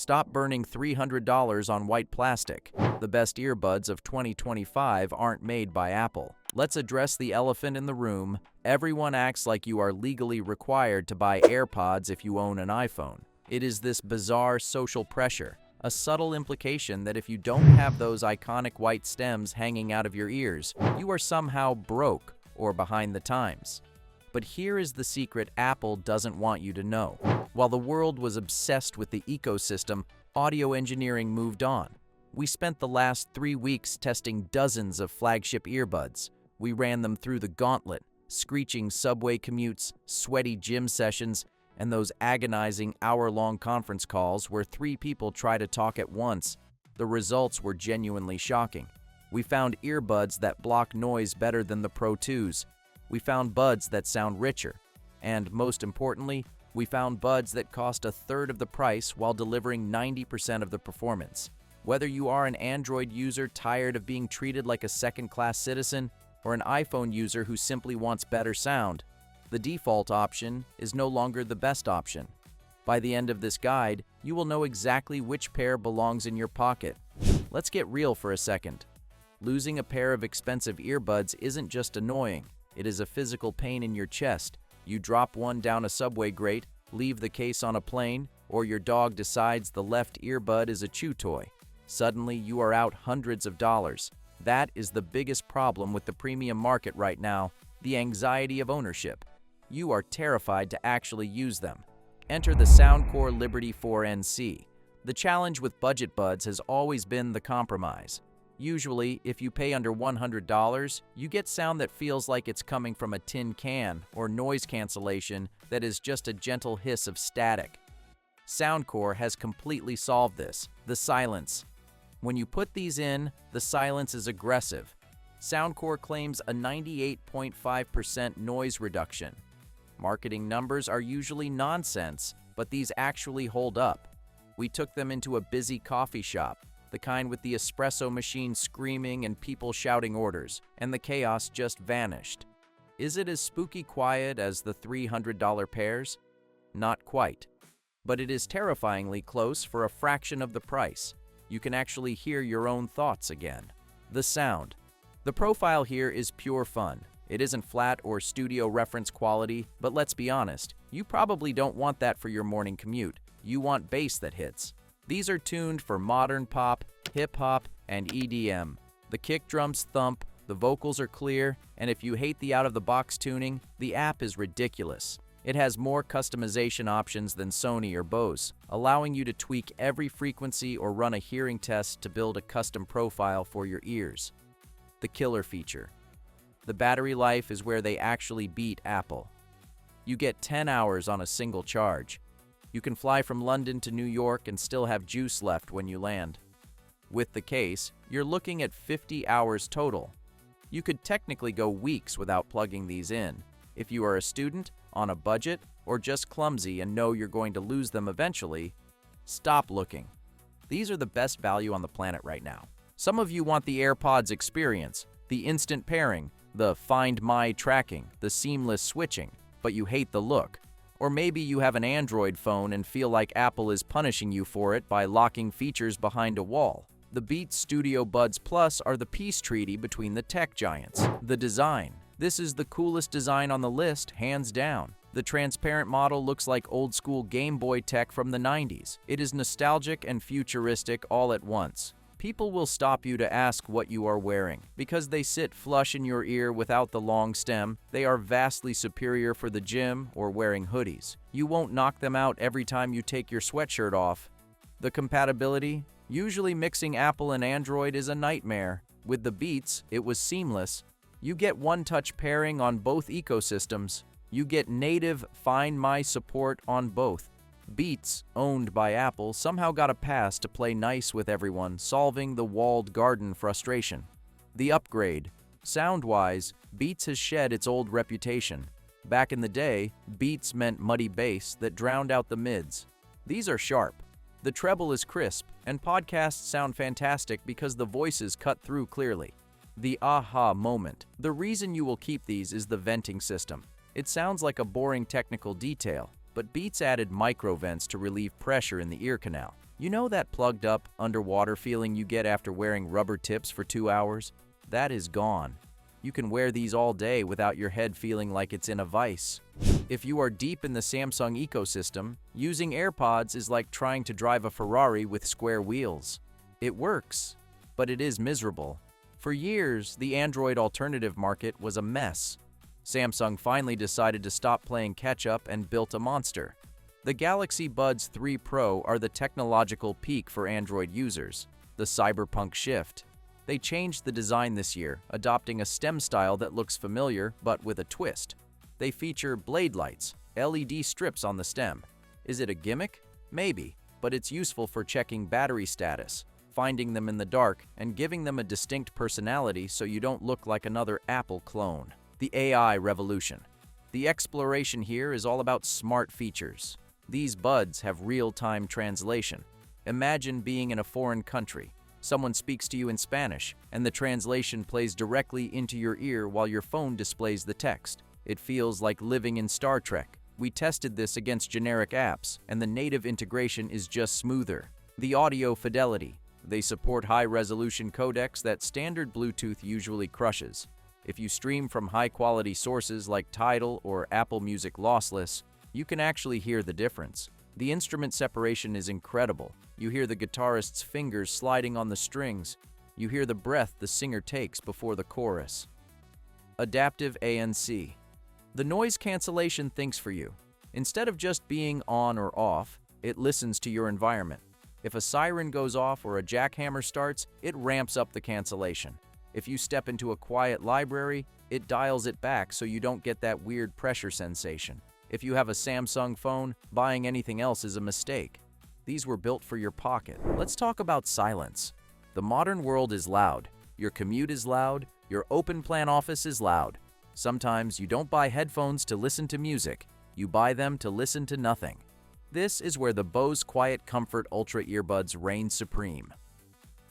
Stop burning $300 on white plastic. The best earbuds of 2025 aren't made by Apple. Let's address the elephant in the room. Everyone acts like you are legally required to buy AirPods if you own an iPhone. It is this bizarre social pressure, a subtle implication that if you don't have those iconic white stems hanging out of your ears, you are somehow broke or behind the times. But here is the secret Apple doesn't want you to know. While the world was obsessed with the ecosystem, audio engineering moved on. We spent the last 3 weeks testing dozens of flagship earbuds. We ran them through the gauntlet, screeching subway commutes, sweaty gym sessions, and those agonizing hour-long conference calls where 3 people try to talk at once. The results were genuinely shocking. We found earbuds that block noise better than the Pro 2s. We found buds that sound richer. And most importantly, we found buds that cost a third of the price while delivering 90% of the performance. Whether you are an Android user tired of being treated like a second-class citizen or an iPhone user who simply wants better sound, the default option is no longer the best option. By the end of this guide, you will know exactly which pair belongs in your pocket. Let's get real for a second. Losing a pair of expensive earbuds isn't just annoying. It is a physical pain in your chest. You drop one down a subway grate, leave the case on a plane, or your dog decides the left earbud is a chew toy. Suddenly, you are out hundreds of dollars. That is the biggest problem with the premium market right now, the anxiety of ownership. You are terrified to actually use them. Enter the Soundcore Liberty 4NC. The challenge with budget buds has always been the compromise. Usually, if you pay under $100, you get sound that feels like it's coming from a tin can or noise cancellation that is just a gentle hiss of static. Soundcore has completely solved this. The silence. When you put these in, the silence is aggressive. Soundcore claims a 98.5% noise reduction. Marketing numbers are usually nonsense, but these actually hold up. We took them into a busy coffee shop, the kind with the espresso machine screaming and people shouting orders, and the chaos just vanished. Is it as spooky quiet as the $300 pairs? Not quite. But it is terrifyingly close for a fraction of the price. You can actually hear your own thoughts again. The sound. The profile here is pure fun. It isn't flat or studio reference quality, but let's be honest, you probably don't want that for your morning commute. You want bass that hits. These are tuned for modern pop, hip-hop, and EDM. The kick drums thump, the vocals are clear, and if you hate the out-of-the-box tuning, the app is ridiculous. It has more customization options than Sony or Bose, allowing you to tweak every frequency or run a hearing test to build a custom profile for your ears. The killer feature. The battery life is where they actually beat Apple. You get 10 hours on a single charge. You can fly from London to New York and still have juice left when you land. With the case, you're looking at 50 hours total. You could technically go weeks without plugging these in. If you are a student, on a budget, or just clumsy and know you're going to lose them eventually, stop looking. These are the best value on the planet right now. Some of you want the AirPods experience, the instant pairing, the Find My tracking, the seamless switching, but you hate the look. Or maybe you have an Android phone and feel like Apple is punishing you for it by locking features behind a wall. The Beats Studio Buds Plus are the peace treaty between the tech giants. The design. This is the coolest design on the list, hands down. The transparent model looks like old-school Game Boy tech from the 90s. It is nostalgic and futuristic all at once. People will stop you to ask what you are wearing. Because they sit flush in your ear without the long stem, they are vastly superior for the gym or wearing hoodies. You won't knock them out every time you take your sweatshirt off. The compatibility? Usually mixing Apple and Android is a nightmare. With the Beats, it was seamless. You get one-touch pairing on both ecosystems. You get native Find My support on both. Beats, owned by Apple, somehow got a pass to play nice with everyone, solving the walled garden frustration. The upgrade. Sound-wise, Beats has shed its old reputation. Back in the day, Beats meant muddy bass that drowned out the mids. These are sharp. The treble is crisp, and podcasts sound fantastic because the voices cut through clearly. The aha moment. The reason you will keep these is the venting system. It sounds like a boring technical detail, but Beats added micro vents to relieve pressure in the ear canal. You know that plugged up, underwater feeling you get after wearing rubber tips for 2 hours? That is gone. You can wear these all day without your head feeling like it's in a vice. If you are deep in the Samsung ecosystem, using AirPods is like trying to drive a Ferrari with square wheels. It works, but it is miserable. For years, the Android alternative market was a mess. Samsung finally decided to stop playing catch-up and built a monster. The Galaxy Buds 3 Pro are the technological peak for Android users, the cyberpunk shift. They changed the design this year, adopting a stem style that looks familiar but with a twist. They feature blade lights, LED strips on the stem. Is it a gimmick? Maybe, but it's useful for checking battery status, finding them in the dark, and giving them a distinct personality so you don't look like another Apple clone. The AI revolution. The exploration here is all about smart features. These buds have real-time translation. Imagine being in a foreign country. Someone speaks to you in Spanish, and the translation plays directly into your ear while your phone displays the text. It feels like living in Star Trek. We tested this against generic apps, and the native integration is just smoother. The audio fidelity. They support high-resolution codecs that standard Bluetooth usually crushes. If you stream from high-quality sources like Tidal or Apple Music lossless, you can actually hear the difference. The instrument separation is incredible. You hear the guitarist's fingers sliding on the strings. You hear the breath the singer takes before the chorus. Adaptive ANC. The noise cancellation thinks for you. Instead of just being on or off, it listens to your environment. If a siren goes off or a jackhammer starts, it ramps up the cancellation. If you step into a quiet library, it dials it back so you don't get that weird pressure sensation. If you have a Samsung phone, buying anything else is a mistake. These were built for your pocket. Let's talk about silence. The modern world is loud. Your commute is loud. Your open-plan office is loud. Sometimes you don't buy headphones to listen to music. You buy them to listen to nothing. This is where the Bose QuietComfort Ultra earbuds reign supreme.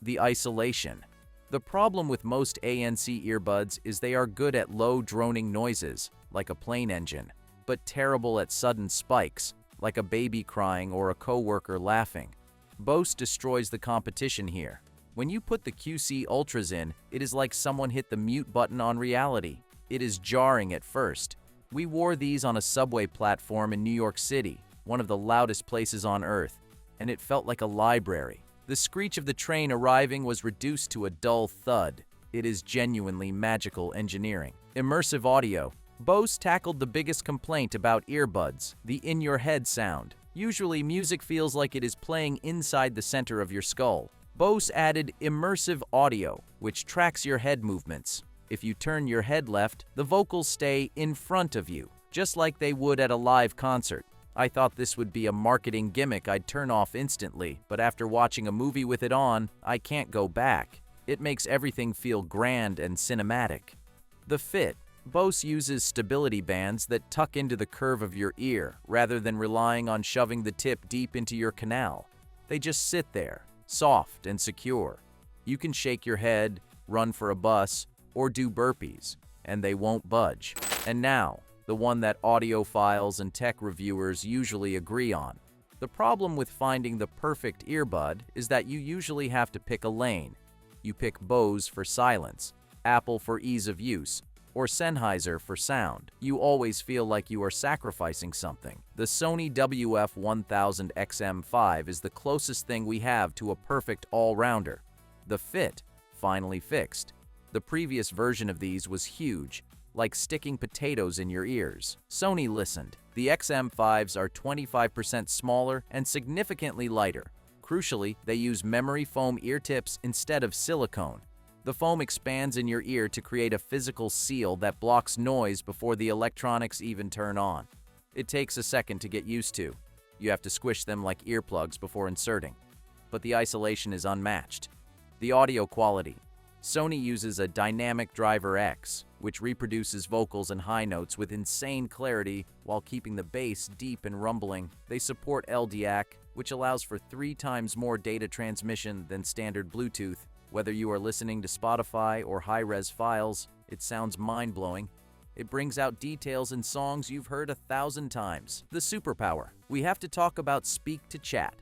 The isolation. The problem with most ANC earbuds is they are good at low droning noises, like a plane engine, but terrible at sudden spikes, like a baby crying or a coworker laughing. Bose destroys the competition here. When you put the QC Ultras in, it is like someone hit the mute button on reality. It is jarring at first. We wore these on a subway platform in New York City, one of the loudest places on Earth, and it felt like a library. The screech of the train arriving was reduced to a dull thud. It is genuinely magical engineering. Immersive audio. Bose tackled the biggest complaint about earbuds, the in-your-head sound. Usually, music feels like it is playing inside the center of your skull. Bose added immersive audio, which tracks your head movements. If you turn your head left, the vocals stay in front of you, just like they would at a live concert. I thought this would be a marketing gimmick I'd turn off instantly, but after watching a movie with it on, I can't go back. It makes everything feel grand and cinematic. The fit. Bose uses stability bands that tuck into the curve of your ear, rather than relying on shoving the tip deep into your canal. They just sit there, soft and secure. You can shake your head, run for a bus, or do burpees, and they won't budge. And now, the one that audiophiles and tech reviewers usually agree on. The problem with finding the perfect earbud is that you usually have to pick a lane. You pick Bose for silence, Apple for ease of use, or Sennheiser for sound. You always feel like you are sacrificing something. The Sony WF-1000XM5 is the closest thing we have to a perfect all-rounder. The fit, finally fixed. The previous version of these was huge, like sticking potatoes in your ears. Sony listened. The XM5s are 25% smaller and significantly lighter. Crucially, they use memory foam ear tips instead of silicone. The foam expands in your ear to create a physical seal that blocks noise before the electronics even turn on. It takes a second to get used to. You have to squish them like earplugs before inserting. But the isolation is unmatched. The audio quality. Sony uses a dynamic driver X, which reproduces vocals and high notes with insane clarity while keeping the bass deep and rumbling. They support LDAC, which allows for 3 times more data transmission than standard Bluetooth. Whether you are listening to Spotify or high-res files, it sounds mind-blowing. It brings out details in songs you've heard 1,000 times. The superpower. We have to talk about speak to chat.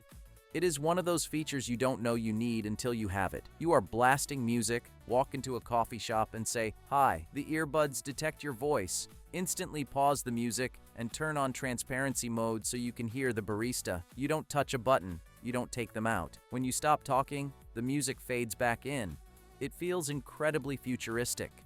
It is one of those features you don't know you need until you have it. You are blasting music, walk into a coffee shop and say, "Hi, the earbuds detect your voice." Instantly pause the music and turn on transparency mode so you can hear the barista. You don't touch a button, you don't take them out. When you stop talking, the music fades back in. It feels incredibly futuristic.